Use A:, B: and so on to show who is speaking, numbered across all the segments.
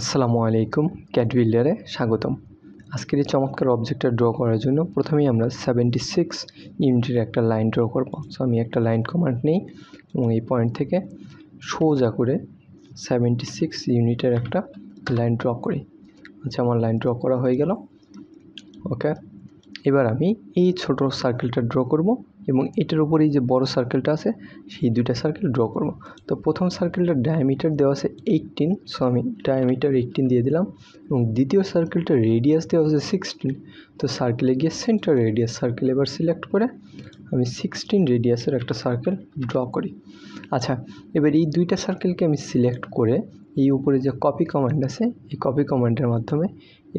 A: আসসালামু আলাইকুম, ক্যাড বিল্ডারে স্বাগতম। আজকের এই চমৎকার অবজেক্টটা ড্র করার জন্য প্রথমেই আমরা 76 ইউনিটের একটা লাইন ড্র করব। সো আমি একটা লাইন কমান্ড নিই এবং এই পয়েন্ট থেকে সোজা করে 76 ইউনিটের একটা লাইন ড্র করি। আচ্ছা, আমার লাইন ড্র করা হয়ে গেল। ওকে, এবার আমি এই ছোট সার্কেলটা ড্র করব এবং এটার উপরেই যে বড় সার্কেলটা আছে সেই দুইটা সার্কেল ড্র করব। তো প্রথম সার্কেলটার ডায়ামিটার দেওয়া আছে 18, সো আমি ডায়ামিটার 18 দিয়ে দিলাম এবং দ্বিতীয় সার্কেলটার রেডিয়াস দেওয়া আছে 16। তো সার্কেলে গিয়ে সেন্টার রেডিয়াস সার্কেল এবার সিলেক্ট করে আমি 16 রেডিয়াসের একটা সার্কেল ড্র করি। আচ্ছা, এবার এই দুইটা সার্কেলকে আমি সিলেক্ট করে এই উপরে যে কপি কমান্ড আছে এই কপি কমান্ডের মাধ্যমে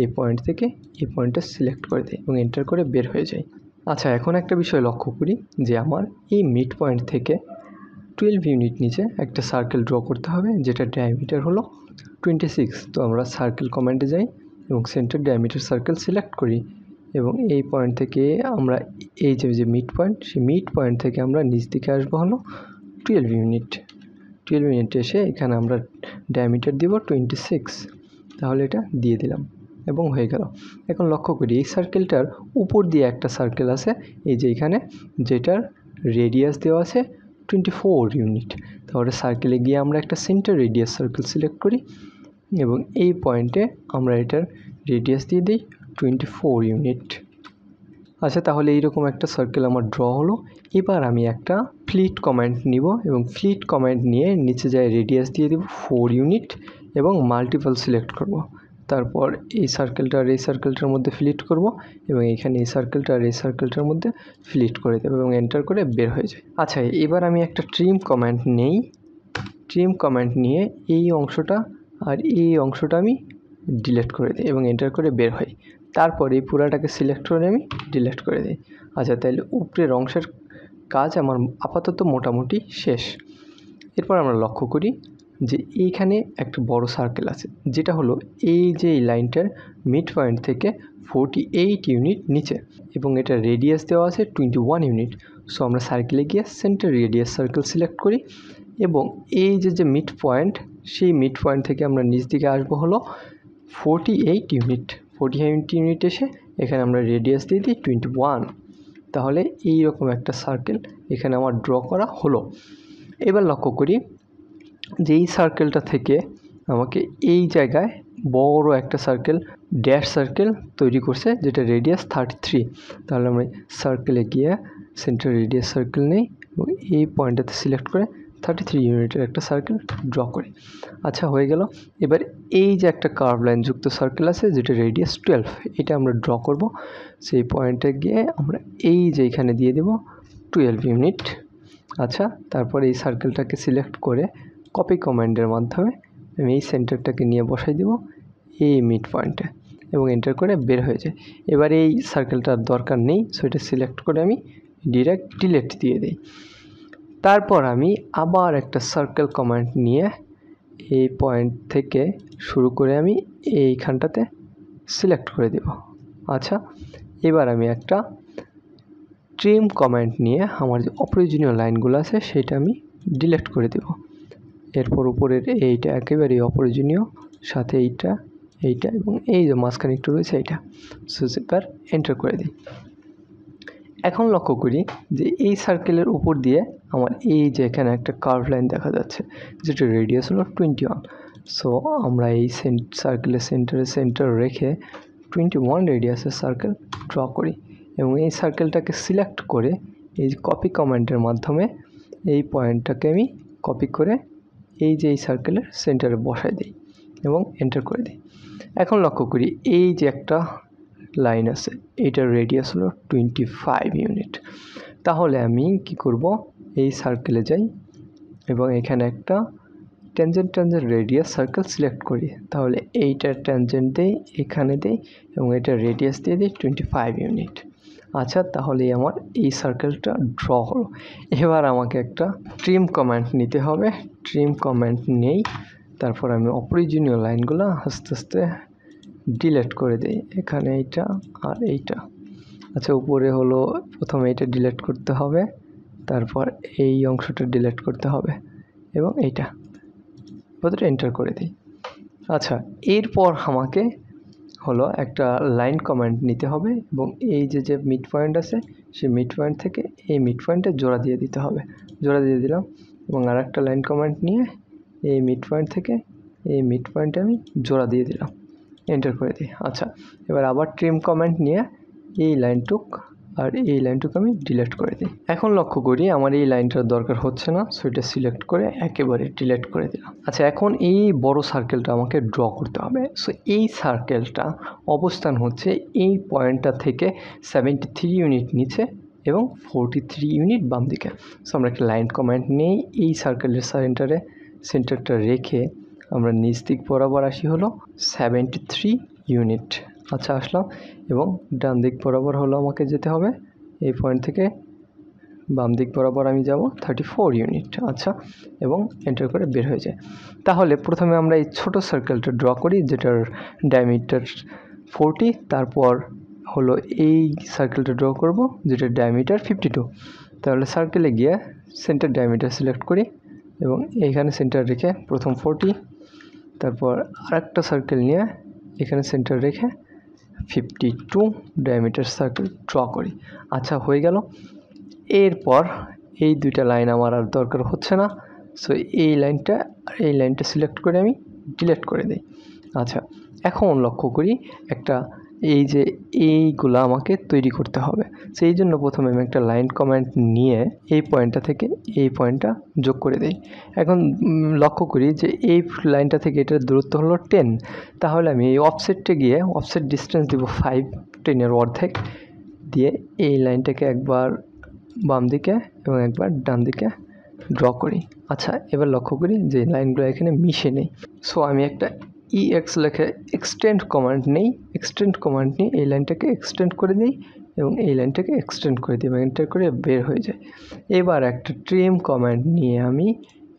A: এই পয়েন্ট থেকে এই পয়েন্টটা সিলেক্ট করে দিই এবং এন্টার করে বের হয়ে যায়। আচ্ছা, এখন একটা বিষয় লক্ষ্য করি যে আমার এই মিড পয়েন্ট থেকে 12 ইউনিট নিচে একটা সার্কেল ড্র করতে হবে যেটা ডায়ামিটার হলো 26। তো আমরা সার্কেল কমান্ডে যাই এবং সেন্টার ডায়ামিটার সার্কেল সিলেক্ট করি এবং এই পয়েন্ট থেকে আমরা এই যে মিড পয়েন্ট সেই মিড পয়েন্ট থেকে আমরা নিচ দিকে আসবো হলো 12 ইউনিট। 12 ইউনিট এসে এখানে আমরা ডায়ামিটার দিব 26, তাহলে এটা দিয়ে দিলাম এবং হয়ে গেল। এখন লক্ষ্য করি এই সার্কেলটার উপর দিয়ে একটা সার্কেল আছে এই যে এখানে, যেটার রেডিয়াস দেওয়া আছে 24 ইউনিট। তাহলে সার্কেলে গিয়ে আমরা একটা সেন্টার রেডিয়াস সার্কেল সিলেক্ট করি এবং এই পয়েন্টে আমরা এটার রেডিয়াস দিয়ে দিই 24 ইউনিট। আচ্ছা, তাহলে এইরকম একটা সার্কেল আমার ড্র হলো। এবার আমি একটা ফ্লিট কমান্ড নিব এবং ফ্লিট কমান্ড নিয়ে নিচে যায় রেডিয়াস দিয়ে দেব 4 ইউনিট এবং মাল্টিপল সিলেক্ট করব। তারপর এই সার্কেলটা আর এই সার্কেলটার মধ্যে ফ্লিট করব এবং এখানে এই সার্কেলটা আর এই সার্কেলটার মধ্যে ফ্লিট করে দেবো এবং এন্টার করে বের হয়ে যায়। আচ্ছা, এবার আমি একটা ট্রিম কমান্ড নেই। ট্রিম কমান্ড নিয়ে এই অংশটা আর এই অংশটা আমি ডিলিট করে দিই এবং এন্টার করে বের হই। তারপর এই পুরাটাকে সিলেক্ট করে আমি ডিলিট করে দিই। আচ্ছা, তাহলে উপরের অংশের কাজ আমার আপাতত মোটামুটি শেষ। এরপর আমরা লক্ষ্য করি যে এইখানে একটা বড় সার্কেল আছে যেটা হলো এই যে এই লাইনটার মিড পয়েন্ট থেকে 48 ইউনিট নিচে এবং এটা রেডিয়াস দেওয়া আছে 21 ইউনিট। সো আমরা সার্কেলে গিয়ে সেন্টার রেডিয়াস সার্কেল সিলেক্ট করি এবং এই যে মিড পয়েন্ট সেই মিড পয়েন্ট থেকে আমরা নিচ দিকে আসবো হলো 48 ইউনিট। 48 ইউনিট এসে এখানে আমরা রেডিয়াস দিয়ে দিই 21। তাহলে এই রকম একটা সার্কেল এখানে আমার ড্র করা হলো। এবার লক্ষ্য করি যে এই সার্কেলটা থেকে আমাকে এই জায়গায় বড় একটা সার্কেল ড্যাশ সার্কেল তৈরি করছে যেটা রেডিয়াস 33। তাহলে আমরা সার্কেলে গিয়ে সেন্টার রেডিয়াস সার্কেল নেই এবং এই পয়েন্টটাতে সিলেক্ট করে 33 ইউনিটের একটা সার্কেল ড্র করি। আচ্ছা, হয়ে গেল। এবার এই যে একটা কার্ভ লাইন যুক্ত সার্কেল আছে যেটা রেডিয়াস 12, এটা আমরা ড্র করব। সেই পয়েন্টে গিয়ে আমরা এই যে এখানে দিয়ে দেব 12 ইউনিট। আচ্ছা, তারপর এই সার্কেলটাকে সিলেক্ট করে কপি কমান্ডের মাধ্যমে আমি এই সেন্টারটাকে নিয়ে বসাই দেব এই মিড পয়েন্টে এবং এন্টার করে বের হয়ে যায়। এবার এই সার্কেলটার দরকার নেই, সো এটা সিলেক্ট করে আমি ডিরেক্ট ডিলিট দিয়ে দিই। তারপর আমি আবার একটা সার্কেল কমান্ড নিয়ে এই পয়েন্ট থেকে শুরু করে আমি এইখানটাতে সিলেক্ট করে দেব। আচ্ছা, এবার আমি একটা ট্রিম কমান্ড নিয়ে আমার যে অপ্রয়োজনীয় লাইনগুলো আছে সেটা আমি ডিলিট করে দেব। এরপর উপরের এইটা একেবারে অপ্রয়োজনীয়, সাথে এইটা এবং এই যে মাঝখানে একটু রয়েছে এইটা, সো এবার এন্টার করে দিই। এখন লক্ষ্য করি যে এই সার্কেলের উপর দিয়ে আমার এই যে এখানে একটা কার্ভ লাইন দেখা যাচ্ছে যেটা রেডিয়াস হলো 21। সো আমরা এই সার্কেলের সেন্টার রেখে 21 রেডিয়াসের সার্কেল ড্র করি এবং এই সার্কেলটাকে সিলেক্ট করে এই কপি কমান্ডের মাধ্যমে এই পয়েন্টটাকে আমি কপি করে এই যে এই সার্কেলের সেন্টারে বসাই দিই এবং এন্টার করে দিই। এখন লক্ষ্য করি এই যে একটা লাইন আছে এটার রেডিয়াস হলো 25 ইউনিট। তাহলে আমি কি করব, এই সার্কেলে যাই এবং এখানে একটা ট্যানজেন্ট রেডিয়াস সার্কেল সিলেক্ট করি। তাহলে এইটার ট্যানজেন্ট দেই, এখানে দেই এবং এটার রেডিয়াস দিয়ে দিই 25 ইউনিট। আচ্ছা, তাহলে আমার এই সার্কেলটা ড্র হলো। এবার আমাকে একটা ট্রিম কমান্ড নিতে হবে। ট্রিম কমান্ড নেই, তারপর আমি অপ্রয়োজনীয় লাইনগুলো আস্তে আস্তে ডিলিট করে দিই। এখানে এইটা আর এইটা। আচ্ছা, উপরে হলো প্রথমে এটা ডিলিট করতে হবে, তারপর এই অংশটা ডিলিট করতে হবে এবং এইটা প্রতিটা এন্টার করে দিই। আচ্ছা, এরপর আমাকে হলো একটা লাইন কমান্ড নিতে হবে এবং এই যে মিড পয়েন্ট আছে সেই মিড পয়েন্ট থেকে এই মিড পয়েন্টে জোড়া দিয়ে দিতে হবে। জোড়া দিয়ে দিলাম এবং আর একটা লাইন কমান্ড নিয়ে এই মিড পয়েন্ট থেকে এই মিড পয়েন্টে আমি জোড়া দিয়ে দিলাম, এন্টার করে দিই। আচ্ছা, এবার আবার ট্রিম কমান্ড নিয়ে এই লাইনটুক আর এই লাইনটুকু আমি ডিলিট করে দিই। এখন লক্ষ্য করি আমার এই লাইনটার দরকার হচ্ছে না, সো এটা সিলেক্ট করে একেবারে ডিলিট করে দিলাম। আচ্ছা, এখন এই বড় সার্কেলটা আমাকে ড্র করতে হবে। সো এই সার্কেলটা অবস্থান হচ্ছে এই পয়েন্টটা থেকে 73 ইউনিট নিচে এবং 43 ইউনিট বাম দিকে। সো আমরা একটা লাইন কমান্ড নেই, এই সার্কেলের সেন্টারটা রেখে আমরা নিচ দিক বরাবর আসি হলো 73 ইউনিট। আচ্ছা, আসলাম এবং ডান দিক বরাবর হলো আমাকে যেতে হবে এই পয়েন্ট থেকে বাম দিক বরাবর আমি যাব 34 ইউনিট। আচ্ছা, এবং এন্টার করে বের হয়ে যায়। তাহলে প্রথমে আমরা এই ছোট সার্কেলটা ড্র করি যেটার ডায়ামিটার 40, তারপর হলো এই সার্কেলটা ড্র করব যেটার ডায়ামিটার 52। তাহলে সার্কেলে গিয়ে সেন্টার ডায়ামিটার সিলেক্ট করি এবং এইখানে সেন্টার রেখে প্রথম 40, তারপর আরেকটা সার্কেল নিয়ে এখানে সেন্টার রেখে 52 ডায়ামিটার সার্কেল ড্র করি। আচ্ছা, হয়ে গেল। এরপর এই দুইটা লাইন আমার আর দরকার হচ্ছে না, সো এই লাইনটা সিলেক্ট করে আমি ডিলিট করে দিই। আচ্ছা, এখন লক্ষ্য করি একটা এই যে এইগুলা আমাকে তৈরি করতে হবে। সেই জন্য প্রথমে আমি একটা লাইন কমান্ড নিয়ে এই পয়েন্টটা থেকে এই পয়েন্টটা যোগ করে দিই। এখন লক্ষ্য করি যে এই লাইনটা থেকে এটার দূরত্ব হলো 10, তাহলে আমি এই অফসেটে গিয়ে অফসেট ডিস্টেন্স দিব 5, 10-এর অর্ধেক দিয়ে এই লাইনটাকে একবার বাম দিকে এবং একবার ডান দিকে ড্র করি। আচ্ছা, এবার লক্ষ্য করি যে লাইনগুলো এখানে মিশে নেই। সো আমি একটা EX লিখে এক্সটেন্ড কমান্ড নেই, এক্সটেন্ড কমান্ড নিয়ে এই লাইনটাকে এক্সটেন্ড করে দিই এবং এই লাইনটাকে এক্সটেন্ড করে দিই এবং এন্টার করে বের হয়ে যায়। এবার একটা ট্রিম কমান্ড নিয়ে আমি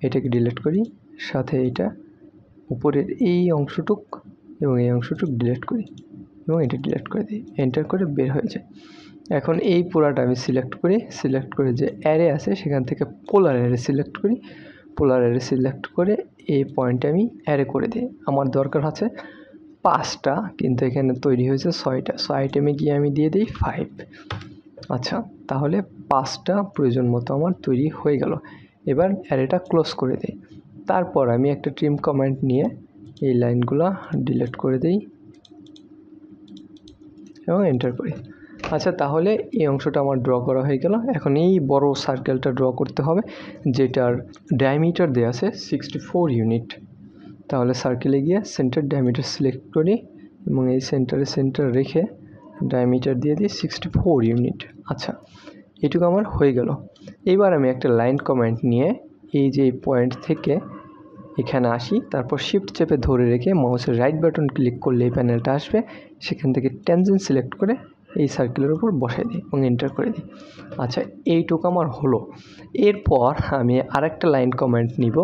A: এটাকে ডিলিট করি, সাথে এটা উপরের এই অংশটুক এবং এই অংশটুক ডিলিট করি এবং এটা ডিলিট করে দিই, এন্টার করে বের হয়ে যায়। এখন এই পুরাটা আমি সিলেক্ট করে যে অ্যারে আছে সেখান থেকে পোলার অ্যারে সিলেক্ট করি, পোলার অ্যারে সিলেক্ট করে এই পয়েন্টে আমি অ্যারে করে দিই। আমার দরকার আছে 5টা, কিন্তু এখানে তৈরি হয়েছে 6টা, সো আইটেমে গিয়ে আমি দিয়ে দিই 5। আচ্ছা, তাহলে 5টা প্রয়োজন মতো আমার তৈরি হয়ে গেল। এবার অ্যারেটা ক্লোজ করে দিই। তারপর আমি একটা ট্রিম কমান্ড নিয়ে এই লাইনগুলো ডিলিট করে দিই এবং এন্টার করি। আচ্ছা, তাহলে এই অংশটা আমার ড্র করা হয়ে গেল। এখন এই বড় সার্কেলটা ড্র করতে হবে যেটার ডায়ামিটার দেওয়া আছে 64 ইউনিট। তাহলে সার্কেলে গিয়ে সেন্টার ডায়ামিটার সিলেক্ট করি এবং এই সেন্টার রেখে ডায়ামিটার দিয়ে দিই 64 ইউনিট। আচ্ছা, এটুকু আমার হয়ে গেল। এবার আমি একটা লাইন কমান্ড নিয়ে এই যে পয়েন্ট থেকে এখানে আসি, তারপর শিফট চেপে ধরে রেখে মাউসের রাইট বাটন ক্লিক করলে এই প্যানেলটা আসবে, সেখান থেকে ট্যানজেন্ট সিলেক্ট করে এই সার্কেলের উপর বসাই দিই এবং এন্টার করে দিই। আচ্ছা, এইটুকু আমার হলো। এরপর আমি আরেকটা লাইন কমান্ড নিব,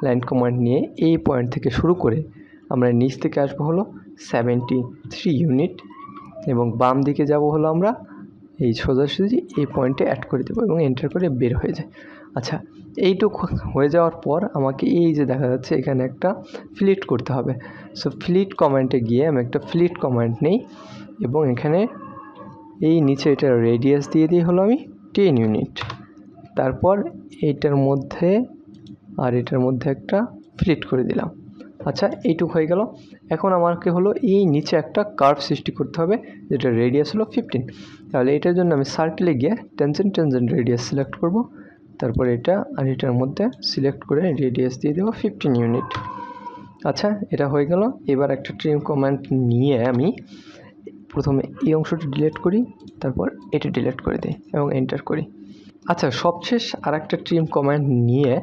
A: লাইন কমান্ড নিয়ে এই পয়েন্ট থেকে শুরু করে আমরা নিচ থেকে আসবো হলো 73 ইউনিট এবং বাম দিকে যাব হলো আমরা এই সোজাসুজি এই পয়েন্টে অ্যাড করে দেবো এবং এন্টার করে বের হয়ে যায়। আচ্ছা, এইটুকু হয়ে যাওয়ার পর আমাকে এই যে দেখা যাচ্ছে এখানে একটা ফ্লিট করতে হবে। সো ফ্লিট কমান্ডে গিয়ে আমি একটা ফ্লিট কমান্ড নেই এবং এখানে এই নিচে এটার রেডিয়াস দিয়ে দিই হলো আমি 10 ইউনিট। তারপর এইটার মধ্যে আর এটার মধ্যে একটা ফ্লিট করে দিলাম। আচ্ছা, এইটুকু হয়ে গেল। এখন আমাকে হলো এই নিচে একটা কার্ভ সৃষ্টি করতে হবে যেটা রেডিয়াস হলো 15। তাহলে এটার জন্য আমি সার্কেলে গিয়ে ট্যানজেন্ট রেডিয়াস সিলেক্ট করব, তারপর এটা আর এটার মধ্যে সিলেক্ট করে রেডিয়াস দিয়ে দেবো 15 ইউনিট। আচ্ছা, এটা হয়ে গেল। এবার একটা ট্রিম কমান্ড নিয়ে আমি প্রথমে এই অংশটা ডিলিট করি, তারপর এটা ডিলিট করে দিই এবং এন্টার করি। আচ্ছা, সবশেষ আর একটা ট্রিম কমান্ড নিয়ে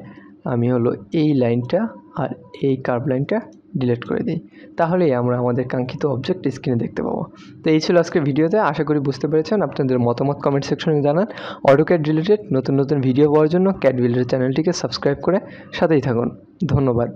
A: আমি হলো এই লাইনটা আর এই কার্ভ লাইনটা ডিলিট করে দিই, তাহলেই আমরা আমাদের কাঙ্ক্ষিত অবজেক্ট স্ক্রিনে দেখতে পাবো। তো এই ছিল আজকের ভিডিওতে, আশা করি বুঝতে পেরেছেন। আপনাদের মতামত কমেন্ট সেকশনে জানান। অটোক্যাড রিলেটেড নতুন ভিডিও পাওয়ার জন্য ক্যাড বিল্ডার চ্যানেলটিকে সাবস্ক্রাইব করে সাথেই থাকুন। ধন্যবাদ।